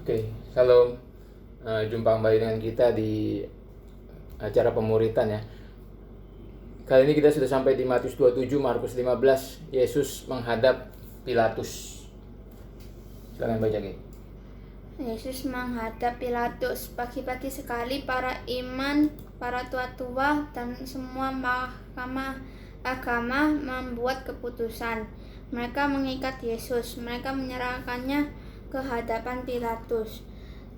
Oke, shalom. Jumpa kembali dengan kita di acara pemuritan ya. Kali ini kita sudah sampai di Matius 27, Markus 15. Yesus menghadap Pilatus. Silakan baca, Ki. Yesus menghadap Pilatus. Pagi-pagi sekali para imam, para tua-tua, dan semua mahkamah agama membuat keputusan. Mereka mengikat Yesus. Mereka menyerahkannya ke hadapan Pilatus.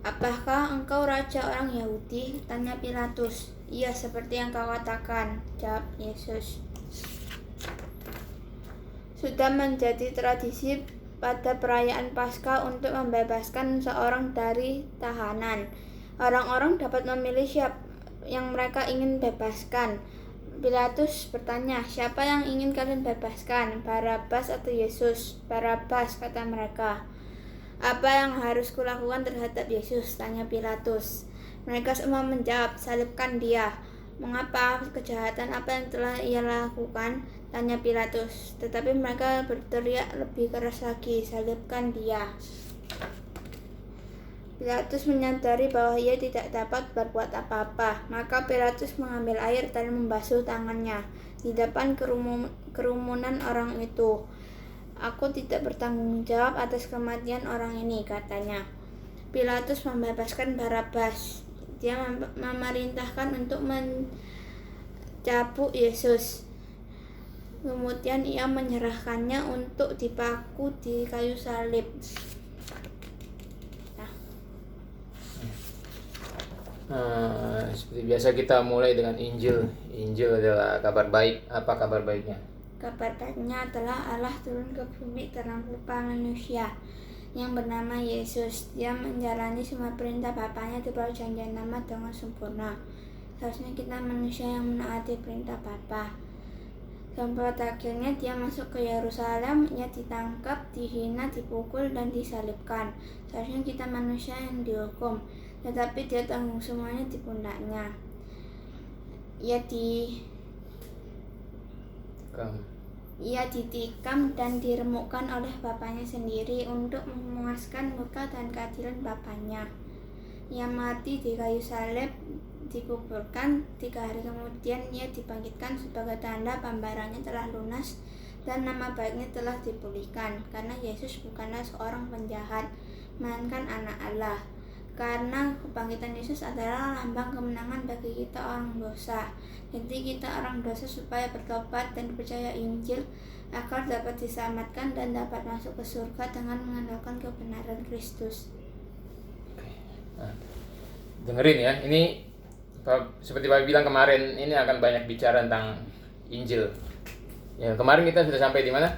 "Apakah engkau raja orang Yahudi?" tanya Pilatus. "Iya, seperti yang kau katakan," jawab Yesus. Sudah menjadi tradisi pada perayaan Paskah untuk membebaskan seorang dari tahanan. Orang-orang dapat memilih siapa yang mereka ingin bebaskan. Pilatus bertanya, "Siapa yang ingin kalian bebaskan, Barabas atau Yesus?" "Barabas," kata mereka. "Apa yang harus kulakukan terhadap Yesus?" tanya Pilatus. Mereka semua menjawab, "Salibkan dia." "Mengapa? Kejahatan apa yang telah ia lakukan?" tanya Pilatus. Tetapi mereka berteriak lebih keras lagi, "Salibkan dia." Pilatus menyadari bahwa ia tidak dapat berbuat apa-apa. Maka Pilatus mengambil air dan membasuh tangannya di depan kerumunan orang itu. "Aku tidak bertanggung jawab atas kematian orang ini," katanya. Pilatus membebaskan Barabas. Dia memerintahkan untuk mencabut Yesus. Kemudian ia menyerahkannya untuk dipaku di kayu salib. Seperti biasa kita mulai dengan Injil. Injil adalah kabar baik. Apa kabar baiknya? Kabar baiknya adalah Allah turun ke bumi dalam rupa manusia yang bernama Yesus. Dia menjalani semua perintah Bapanya di perjanjian lama dengan sempurna. Seharusnya kita manusia yang menaati perintah Bapa. Sampai akhirnya dia masuk ke Yerusalem, ia ditangkap, dihina, dipukul, dan disalibkan. Seharusnya kita manusia yang dihukum, tetapi dia tanggung semuanya di pundaknya. Ia ditikam dan diremukkan oleh Bapanya sendiri untuk memuaskan murka dan keadilan Bapanya. Ia mati di kayu salib, dikuburkan. 3 hari kemudian ia dibangkitkan sebagai tanda pembayarannya telah lunas dan nama baiknya telah dipulihkan. Karena Yesus bukanlah seorang penjahat, melainkan anak Allah. Karena kebangkitan Yesus adalah lambang kemenangan bagi kita orang dosa. Jadi kita orang dosa supaya bertobat dan percaya Injil agar dapat diselamatkan dan dapat masuk ke surga dengan mengandalkan kebenaran Kristus. Nah, dengerin ya, ini seperti Pak bilang kemarin, ini akan banyak bicara tentang Injil. Ya, kemarin kita sudah sampai di mana?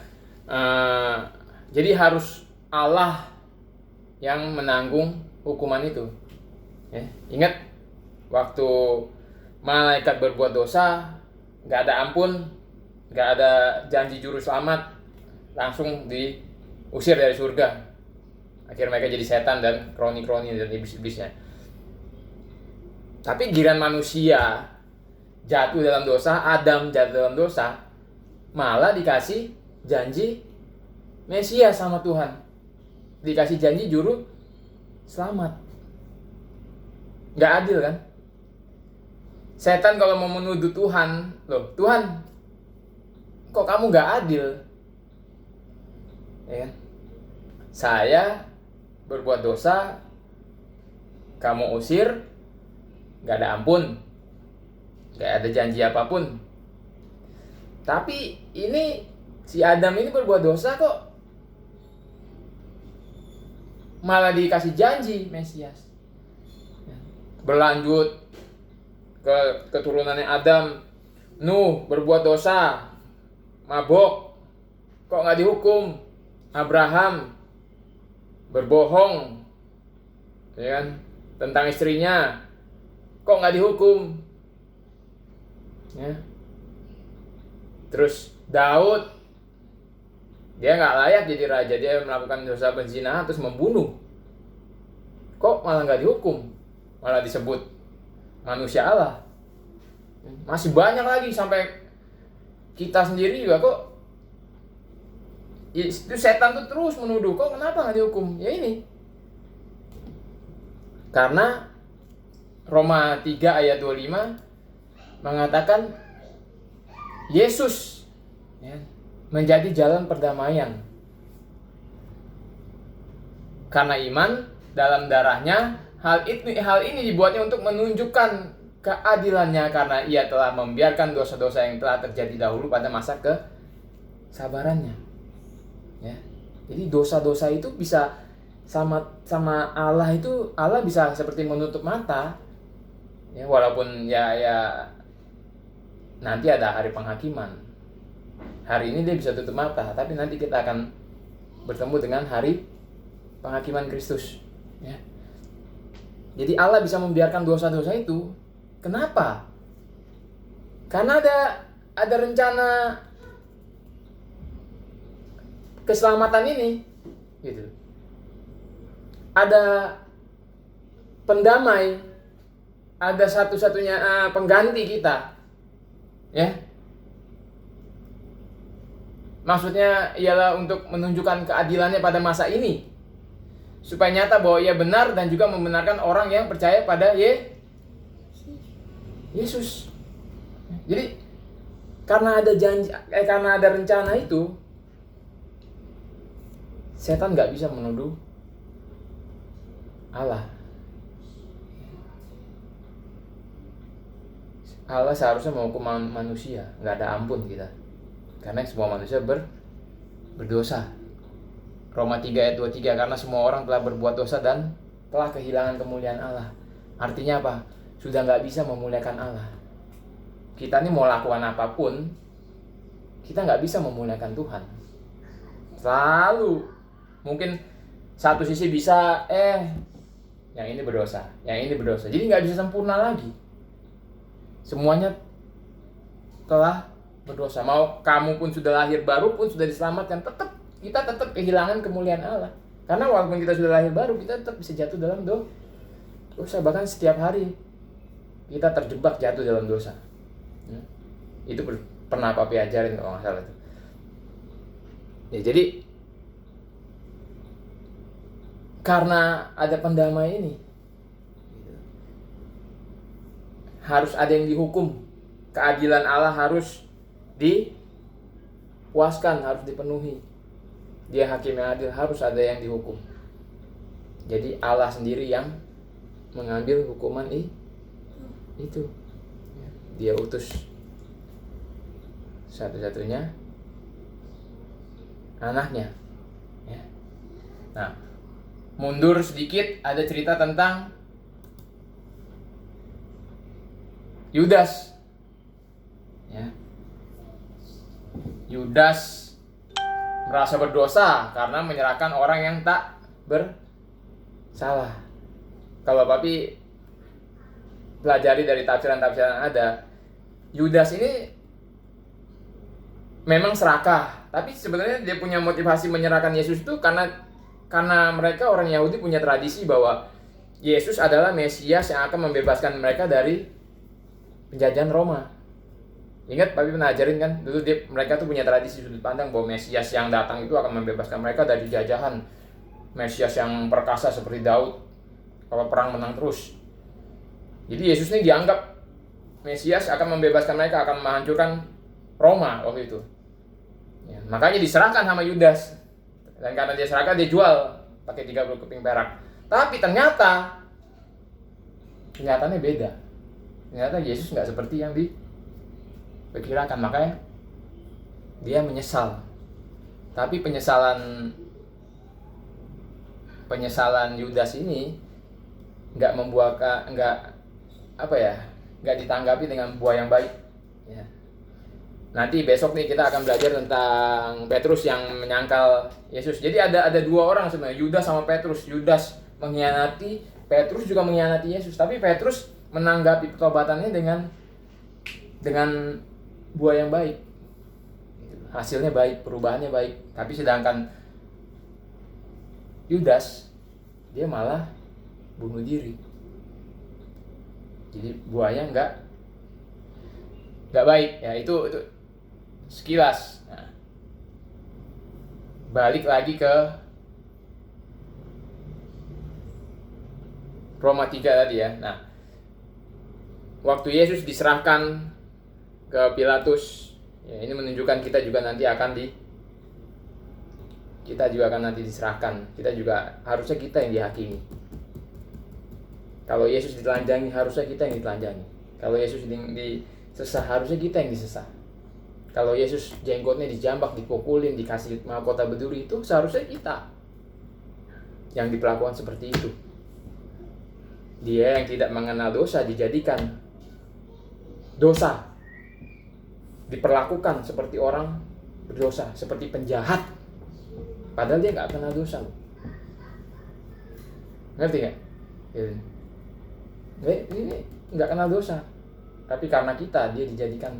Jadi harus Allah yang menanggung hukuman itu. Ya, ingat waktu malaikat berbuat dosa, nggak ada ampun, nggak ada janji juru selamat, langsung diusir dari surga. Akhirnya mereka jadi setan dan kroni-kroni dan iblis-iblisnya. Tapi giliran manusia jatuh dalam dosa, Adam jatuh dalam dosa, malah dikasih janji Mesias sama Tuhan. Dikasih janji juru selamat. Nggak adil kan? Setan kalau mau menuduh Tuhan, loh Tuhan, kok kamu nggak adil? Ya kan? Saya berbuat dosa, kamu usir, nggak ada ampun, nggak ada janji apapun. Tapi ini si Adam ini berbuat dosa kok malah dikasih janji Mesias. Berlanjut ke keturunannya Adam, Nuh berbuat dosa, mabok, kok nggak dihukum? Abraham berbohong, ya kan, tentang istrinya, kok nggak dihukum? Ya. Terus Daud, dia nggak layak jadi raja, dia melakukan dosa perzinahan terus membunuh, kok malah nggak dihukum? Malah disebut manusia Allah. Masih banyak lagi sampai kita sendiri juga kok. Itu setan tuh terus menuduh, kok kenapa nggak dihukum? Ya ini Karena Roma 3 ayat 25 mengatakan Yesus menjadi jalan perdamaian. Karena iman dalam darahnya, hal ini dibuatnya untuk menunjukkan keadilannya karena ia telah membiarkan dosa-dosa yang telah terjadi dahulu pada masa kesabarannya. Ya. Jadi dosa-dosa itu bisa sama Allah itu, Allah bisa seperti menutup mata. Ya, walaupun ya nanti ada hari penghakiman. Hari ini dia bisa tutup mata, tapi nanti kita akan bertemu dengan hari penghakiman Kristus. Ya. Jadi Allah bisa membiarkan dosa-dosa itu. Kenapa? Karena ada rencana keselamatan ini, gitu. Ada pendamai, ada satu-satunya pengganti kita, ya. Maksudnya ialah untuk menunjukkan keadilannya pada masa ini, supaya nyata bahwa ia benar dan juga membenarkan orang yang percaya pada Yesus. Jadi karena ada janji, karena ada rencana itu, setan nggak bisa menuduh Allah. Allah seharusnya menghukum manusia, nggak ada ampun kita, karena semua manusia berdosa. Roma 3 ayat 23, karena semua orang telah berbuat dosa dan telah kehilangan kemuliaan Allah. Artinya apa? Sudah nggak bisa memuliakan Allah. Kita ini mau lakukan apapun, kita nggak bisa memuliakan Tuhan. Selalu mungkin satu sisi bisa, yang ini berdosa, yang ini berdosa. Jadi nggak bisa sempurna lagi. Semuanya telah berdosa. Mau kamu pun sudah lahir baru pun sudah diselamatkan, kita tetap kehilangan kemuliaan Allah. Karena walaupun kita sudah lahir baru, kita tetap bisa jatuh dalam dosa. Bahkan setiap hari kita terjebak jatuh dalam dosa. Itu pernah Papi ajarin kalau nggak salah itu. Ya, jadi karena ada pendamai ini, harus ada yang dihukum. Keadilan Allah harus dipuaskan, harus dipenuhi. Dia hakim yang adil, harus ada yang dihukum. Jadi Allah sendiri yang mengambil hukuman itu. Dia utus satu-satunya anaknya. Ya. Nah, mundur sedikit, ada cerita tentang Yudas. Ya. Yudas merasa berdosa karena menyerahkan orang yang tak bersalah. Kalau Papi pelajari dari tafsiran-tafsiran ada, Yudas ini memang serakah, tapi sebenarnya dia punya motivasi menyerahkan Yesus itu karena mereka orang Yahudi punya tradisi bahwa Yesus adalah Mesias yang akan membebaskan mereka dari penjajahan Roma. Ingat Papi pernah ajarin kan, dulu mereka tuh punya tradisi sudut pandang bahwa Mesias yang datang itu akan membebaskan mereka dari jajahan. Mesias yang perkasa seperti Daud, kalau perang menang terus. Jadi Yesus ini dianggap Mesias akan membebaskan mereka, akan menghancurkan Roma waktu itu. Ya, makanya diserahkan sama Yudas. Dan karena dia serahkan, dia jual pakai 30 keping perak. Tapi kenyataannya beda. Ternyata Yesus nggak seperti yang diperkirakan, makanya dia menyesal. Tapi penyesalan Yudas ini nggak ditanggapi dengan buah yang baik. Ya. Nanti besok nih kita akan belajar tentang Petrus yang menyangkal Yesus. Jadi ada dua orang sebenarnya, Yudas sama Petrus. Yudas mengkhianati, Petrus juga mengkhianati Yesus. Tapi Petrus menanggapi pertobatannya dengan buah yang baik. Hasilnya baik, perubahannya baik. Tapi sedangkan Yudas, dia malah bunuh diri. Jadi buahnya nggak baik. Ya itu sekilas. Nah, balik lagi ke Roma 3 tadi ya. Nah, waktu Yesus diserahkan ke Pilatus, ya, ini menunjukkan kita juga nanti akan diserahkan. Kita juga harusnya kita yang dihakimi. Kalau Yesus ditelanjangi, harusnya kita yang ditelanjangi. Kalau Yesus disesah, harusnya kita yang disesah. Kalau Yesus jenggotnya dijambak, dipukulin, dikasih mahkota berduri, itu seharusnya kita yang diperlakukan seperti itu. Dia yang tidak mengenal dosa dijadikan dosa, diperlakukan seperti orang berdosa, seperti penjahat, padahal dia nggak kenal dosa. Ngerti nggak? Ini nggak kenal dosa, tapi karena kita, dia dijadikan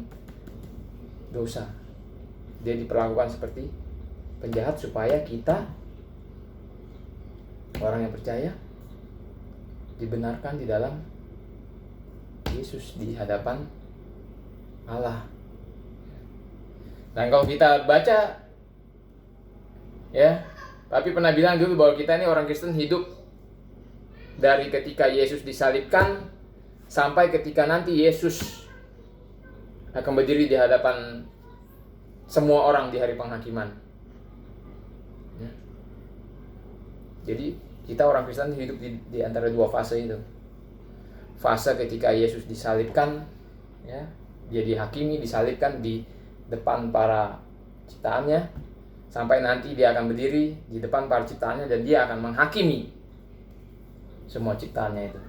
dosa. Dia diperlakukan seperti penjahat supaya kita, orang yang percaya, dibenarkan di dalam Yesus di hadapan Allah. Dan kalau kita baca, ya, tapi pernah bilang dulu bahwa kita ini orang Kristen hidup dari ketika Yesus disalibkan sampai ketika nanti Yesus akan berdiri di hadapan semua orang di hari penghakiman. Ya. Jadi kita orang Kristen hidup di antara dua fase itu. Fase ketika Yesus disalibkan, ya, dia dihakimi, disalibkan di depan para ciptaannya, sampai nanti dia akan berdiri di depan para ciptaannya dan dia akan menghakimi semua ciptaannya itu.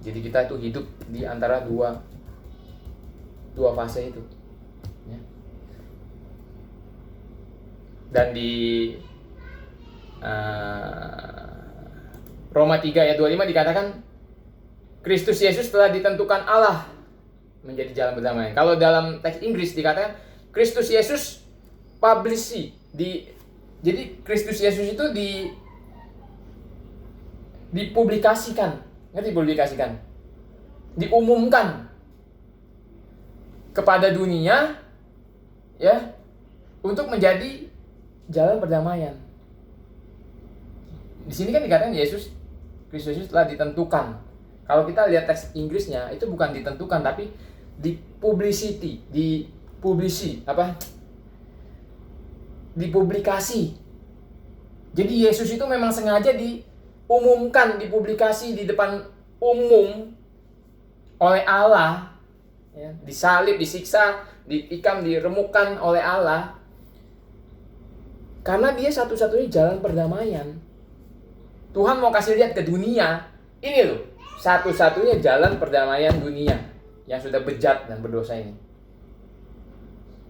Jadi kita itu hidup di antara dua fase itu, ya. Dan di Roma 3 ayat 25 dikatakan Kristus Yesus telah ditentukan Allah menjadi jalan perdamaian. Kalau dalam teks Inggris dikatakan Kristus Yesus publishi. Jadi Kristus Yesus itu dipublikasikan. Ngerti publikasikan? Diumumkan kepada dunia, ya, untuk menjadi jalan perdamaian. Di sini kan dikatakan Kristus Yesus telah ditentukan. Kalau kita lihat teks Inggrisnya, itu bukan ditentukan tapi dipublikasi. Jadi Yesus itu memang sengaja diumumkan, dipublikasi di depan umum oleh Allah, ya, disalib, disiksa, ditikam, diremukkan oleh Allah, karena dia satu-satunya jalan perdamaian. Tuhan mau kasih lihat ke dunia, ini loh, satu-satunya jalan perdamaian dunia yang sudah bejat dan berdosa ini.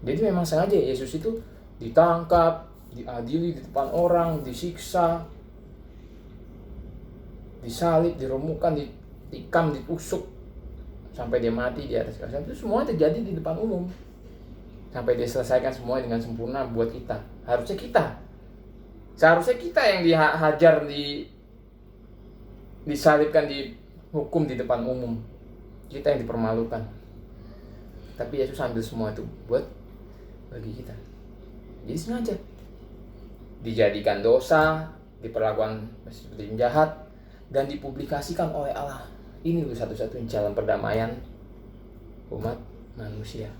Jadi memang sengaja Yesus itu ditangkap, diadili di depan orang, disiksa, disalib, diremukkan, ditikam, ditusuk, sampai dia mati di atas kayu salib. Itu semua terjadi di depan umum, sampai dia selesaikan semuanya dengan sempurna buat kita. Seharusnya kita yang dihajar, disalibkan, dihukum di depan umum. Kita yang dipermalukan. Tapi Yesus ambil semua itu buat bagi kita. Jadi sengaja dijadikan dosa, diperlakukan seperti penjahat, dan dipublikasikan oleh Allah. Ini loh satu-satunya jalan perdamaian umat manusia.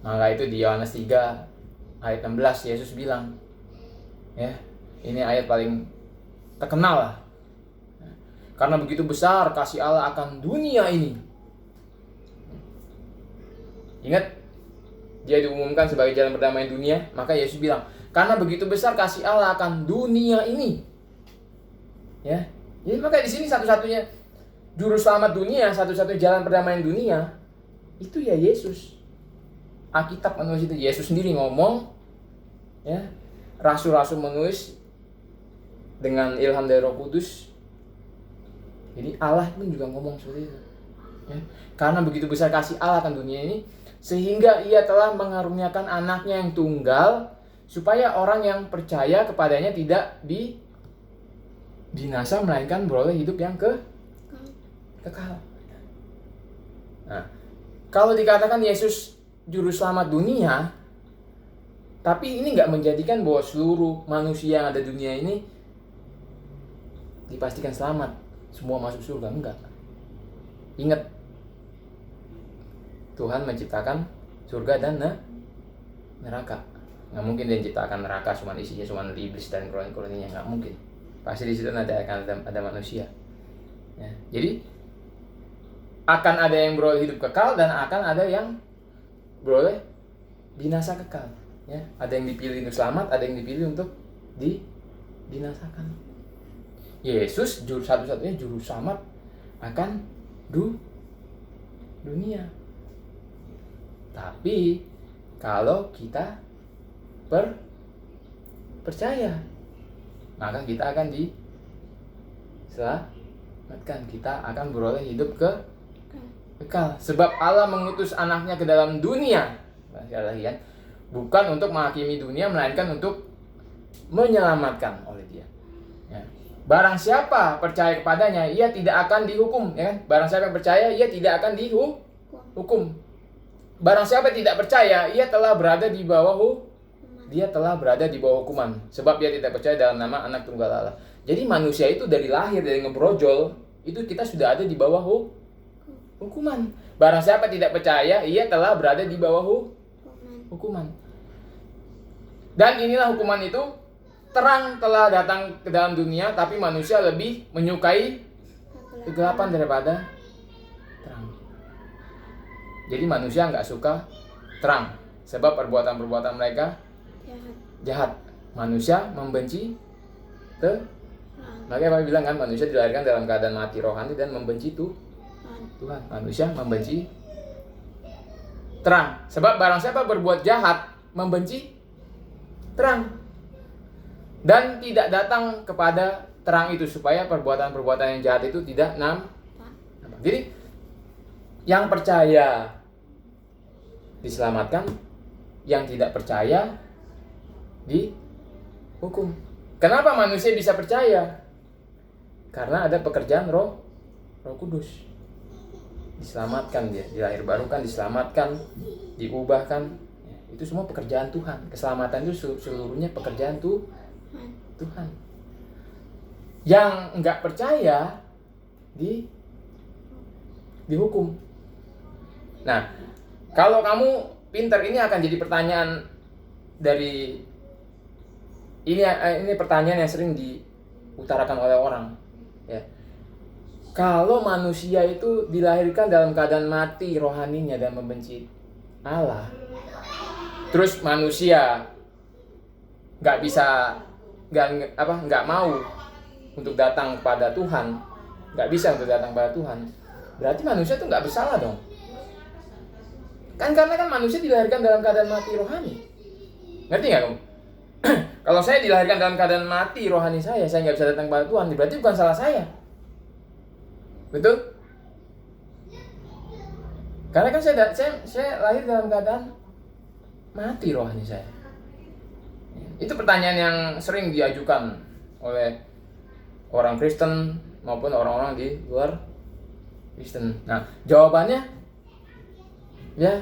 Maka itu di Yohanes 3 ayat 16 Yesus bilang, ya, ini ayat paling terkenal lah. Karena begitu besar kasih Allah akan dunia ini. Ingat, dia diumumkan sebagai jalan perdamaian dunia. Maka Yesus bilang, karena begitu besar kasih Allah akan dunia ini. Ya, jadi maka di sini satu-satunya juru selamat dunia, satu-satunya jalan perdamaian dunia, itu ya Yesus. Alkitab menulis itu, Yesus sendiri ngomong, ya, rasul-rasul menulis dengan ilham dari Roh Kudus. Jadi Allah pun juga ngomong seperti itu, ya. Karena begitu besar kasih Allah akan dunia ini, sehingga ia telah mengaruniakan anaknya yang tunggal, supaya orang yang percaya kepadanya tidak binasa, melainkan beroleh hidup yang kekal. Nah, kalau dikatakan Yesus juru selamat dunia, tapi ini nggak menjadikan bahwa seluruh manusia yang ada di dunia ini dipastikan selamat, semua masuk surga. Enggak. Ingat, Tuhan menciptakan surga dan neraka. Nggak mungkin dia menciptakan neraka isinya cuma iblis dan koloninya, nggak mungkin. Pasti di situ akan ada manusia. Ya, jadi akan ada yang beroleh hidup kekal dan akan ada yang beroleh binasa kekal. Ya, ada yang dipilih untuk selamat, ada yang dipilih untuk dibinasakan. Yesus satu-satunya juru selamat akan dunia. Tapi kalau kita percaya, maka kita akan diselamatkan. Kita akan beroleh hidup kekal. Sebab Allah mengutus anaknya ke dalam dunia, bukan untuk menghakimi dunia, melainkan untuk menyelamatkan oleh dia. Ya. Barang siapa percaya kepadanya, ia tidak akan dihukum. Ya. Barang siapa yang percaya, ia tidak akan dihukum. Barang siapa tidak percaya, ia telah berada di bawah hukuman, sebab dia tidak percaya dalam nama Anak Tunggal Allah. Jadi manusia itu dari lahir, dari ngebrojol, itu kita sudah ada di bawah hukuman. Barang siapa tidak percaya, ia telah berada di bawah hukuman. Dan inilah hukuman itu, terang telah datang ke dalam dunia, tapi manusia lebih menyukai kegelapan daripada terang. Jadi manusia nggak suka terang, sebab perbuatan-perbuatan mereka jahat. Manusia membenci makanya Pak bilang kan, manusia dilahirkan dalam keadaan mati rohani dan membenci Tuhan. Manusia membenci terang, sebab barang siapa berbuat jahat membenci terang dan tidak datang kepada terang itu, supaya perbuatan-perbuatan yang jahat itu tidak nampak. Jadi yang percaya diselamatkan, yang tidak percaya dihukum. Kenapa manusia bisa percaya? Karena ada pekerjaan Roh Kudus. Diselamatkan dia, dilahirbarukan, diselamatkan, diubahkan. Ya, itu semua pekerjaan Tuhan. Keselamatan itu seluruhnya pekerjaan Tuhan. Yang enggak percaya dihukum. Nah, kalau kamu pintar, ini akan jadi pertanyaan dari ini pertanyaan yang sering diutarakan oleh orang, ya. Kalau manusia itu dilahirkan dalam keadaan mati rohaninya dan membenci Allah, terus manusia nggak mau untuk datang kepada Tuhan, nggak bisa untuk datang kepada Tuhan, berarti manusia itu nggak bersalah dong. Kan karena manusia dilahirkan dalam keadaan mati rohani. Ngerti nggak kamu? Kalau saya dilahirkan dalam keadaan mati rohani saya nggak bisa datang kepada Tuhan, berarti bukan salah saya. Betul? Karena kan saya lahir dalam keadaan mati rohani saya. Itu pertanyaan yang sering diajukan oleh orang Kristen maupun orang-orang di luar Kristen. Nah, jawabannya ya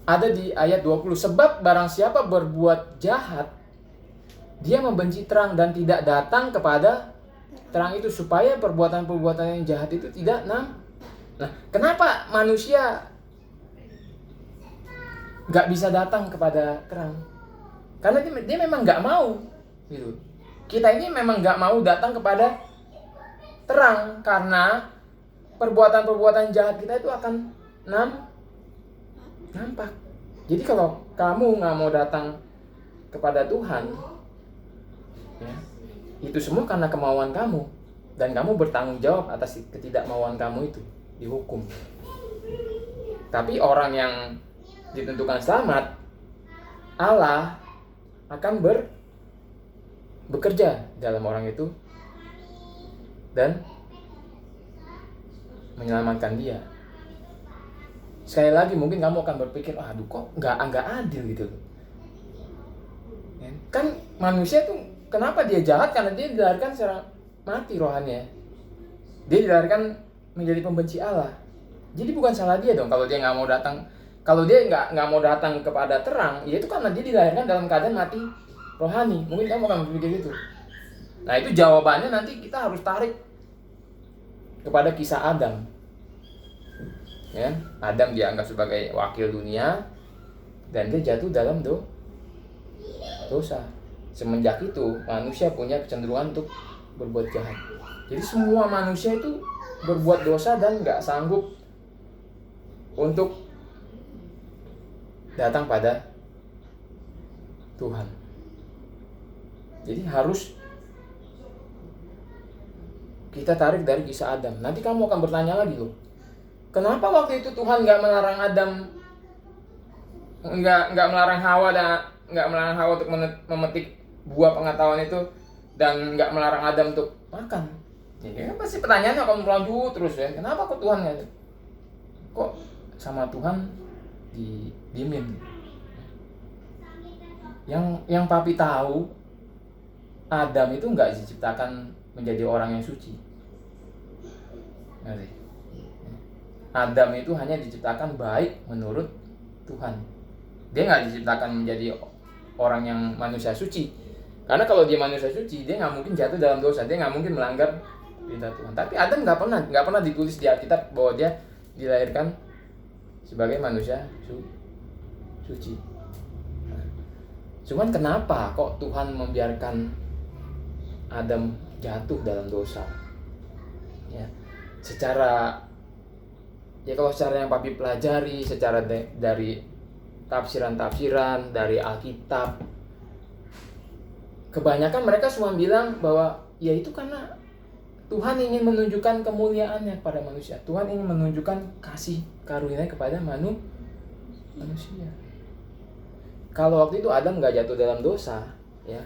ada di ayat 20. Sebab barang siapa berbuat jahat, dia membenci terang dan tidak datang kepada terang itu, supaya perbuatan-perbuatan yang jahat itu tidak Nah, kenapa manusia gak bisa datang kepada terang? Karena dia memang gak mau gitu. Kita ini memang gak mau datang kepada terang, karena perbuatan-perbuatan jahat kita itu akan nampak. Jadi kalau kamu nggak mau datang kepada Tuhan, ya, itu semua karena kemauan kamu, dan kamu bertanggung jawab atas ketidakmauan kamu itu, dihukum. Tapi orang yang ditentukan selamat, Allah akan bekerja dalam orang itu dan menyelamatkan dia. Sekali lagi mungkin kamu akan berpikir, aduh kok nggak adil gitu. Kan manusia tuh kenapa dia jahat? Karena dia dilahirkan secara mati rohaninya. Dia dilahirkan menjadi pembenci Allah. Jadi bukan salah dia dong kalau dia nggak mau datang. Kalau dia nggak mau datang kepada terang, ya itu karena dia dilahirkan dalam keadaan mati rohani. Mungkin kamu akan berpikir gitu. Nah, itu jawabannya nanti kita harus tarik kepada kisah Adam. Ya, Adam dianggap sebagai wakil dunia dan dia jatuh dalam dosa. Semenjak itu manusia punya kecenderungan untuk berbuat jahat. Jadi semua manusia itu berbuat dosa dan nggak sanggup untuk datang pada Tuhan. Jadi harus kita tarik dari kisah Adam. Nanti kamu akan bertanya lagi loh, kenapa waktu itu Tuhan nggak melarang Adam, nggak melarang Hawa untuk memetik buah pengetahuan itu, dan nggak melarang Adam untuk makan? Ya pasti pertanyaannya akan berlanjut terus ya. Kenapa kok Tuhan nggak? Kok sama Tuhan didiemin? Yang papi tahu, Adam itu nggak diciptakan menjadi orang yang suci. Adam itu hanya diciptakan baik menurut Tuhan. Dia nggak diciptakan menjadi orang yang manusia suci. Karena kalau dia manusia suci, dia nggak mungkin jatuh dalam dosa, dia nggak mungkin melanggar perintah Tuhan. Tapi Adam nggak pernah ditulis di Alkitab bahwa dia dilahirkan sebagai manusia suci. Cuman kenapa kok Tuhan membiarkan Adam jatuh dalam dosa? Ya, kalau secara yang papi pelajari, secara dari tafsiran dari Alkitab, kebanyakan mereka semua bilang bahwa ya itu karena Tuhan ingin menunjukkan kemuliaannya kepada manusia. Tuhan ingin menunjukkan kasih karunia-Nya kepada manusia. Kalau waktu itu Adam nggak jatuh dalam dosa, ya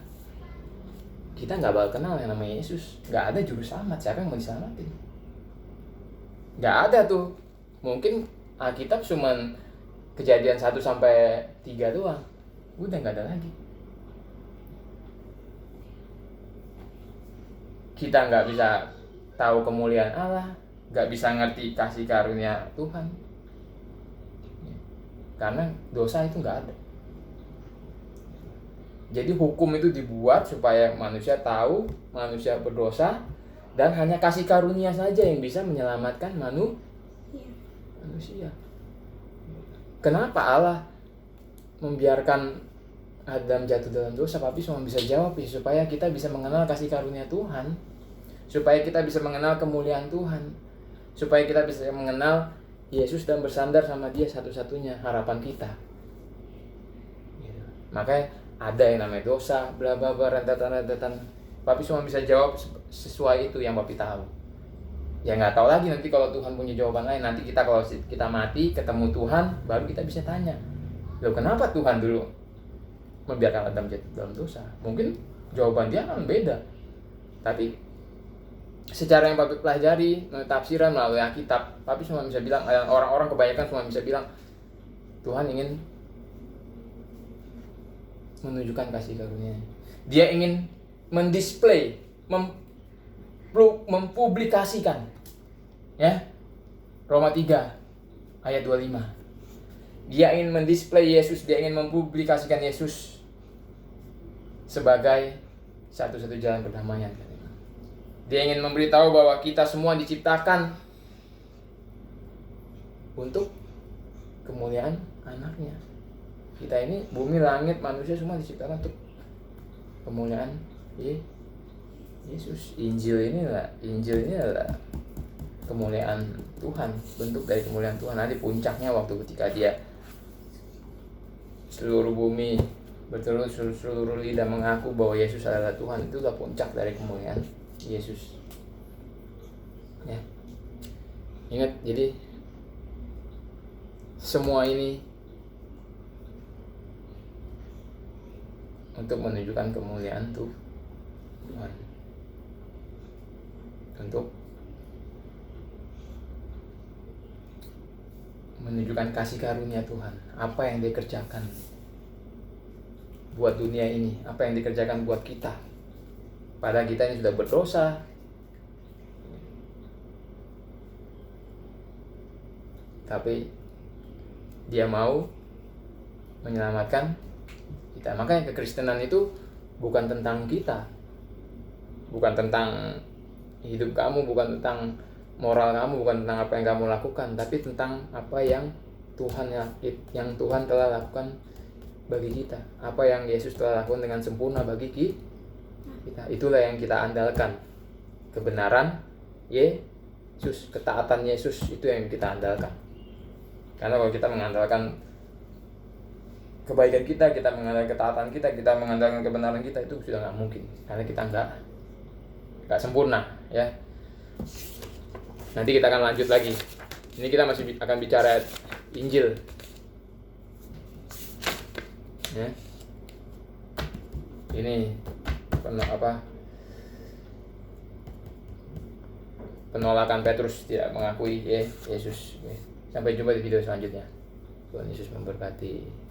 kita nggak bakal kenal yang namanya Yesus. Nggak ada juru selamat. Siapa yang mau diselamatin? Nggak ada tuh. Mungkin Alkitab cuman Kejadian 1-3 doang. Udah nggak ada lagi. Kita nggak bisa tahu kemuliaan Allah, nggak bisa ngerti kasih karunia Tuhan, karena dosa itu nggak ada. Jadi hukum itu dibuat supaya manusia tahu manusia berdosa, dan hanya kasih karunia saja yang bisa menyelamatkan manusia. Kenapa Allah membiarkan Adam jatuh dalam dosa? Papi cuma bisa jawab ya, supaya kita bisa mengenal kasih karunia Tuhan, supaya kita bisa mengenal kemuliaan Tuhan, supaya kita bisa mengenal Yesus dan bersandar sama Dia satu-satunya harapan kita. Makanya ada yang namanya dosa, bla bla bla, rentetan. Papi cuma bisa jawab sesuai itu yang papi tahu. Ya nggak tahu lagi nanti kalau Tuhan punya jawaban lain. Nanti kalau kita mati ketemu Tuhan, baru kita bisa tanya, loh kenapa Tuhan dulu membiarkan Adam jatuh dalam dosa? Mungkin jawaban dia akan beda. Tapi secara yang papi pelajari, tafsiran melalui Alkitab, papi cuma bisa bilang, orang-orang kebanyakan cuma bisa bilang, Tuhan ingin menunjukkan kasih karunia. Dia ingin mendisplay, mempublikasikan, ya, Roma 3 ayat 25. Dia ingin mendisplay Yesus, dia ingin mempublikasikan Yesus sebagai satu-satu jalan perdamaian. Dia ingin memberitahu bahwa kita semua diciptakan untuk kemuliaan anaknya. Kita ini bumi, langit, manusia semua diciptakan untuk kemuliaan Yesus. Injil ini adalah kemuliaan Tuhan, bentuk dari kemuliaan Tuhan. Nanti puncaknya waktu ketika Dia seluruh bumi bertelur, seluruh lidah mengaku bahwa Yesus adalah Tuhan. Itulah puncak dari kemuliaan Yesus. Ya. Ingat, jadi semua ini untuk menunjukkan kemuliaan Tuhan, untuk menunjukkan kasih karunia Tuhan. Apa yang Dia kerjakan buat dunia ini, apa yang dikerjakan buat kita, padahal kita ini sudah berdosa. Tapi Dia mau menyelamatkan kita. Makanya kekristenan itu bukan tentang kita, bukan tentang hidup kamu, bukan tentang moral kamu, bukan tentang apa yang kamu lakukan, tapi tentang apa yang Tuhan telah lakukan bagi kita, apa yang Yesus telah lakukan dengan sempurna bagi kita. Itulah yang kita andalkan, kebenaran Yesus, ketaatan Yesus, itu yang kita andalkan. Karena kalau kita mengandalkan kebaikan kita mengandalkan ketaatan kita mengandalkan kebenaran kita, itu sudah nggak mungkin, karena kita nggak sempurna ya. Nanti kita akan lanjut lagi. Ini kita masih akan bicara Injil ya. Ini penolakan Petrus tidak mengakui Yesus. Sampai jumpa di video selanjutnya. Tuhan Yesus memberkati.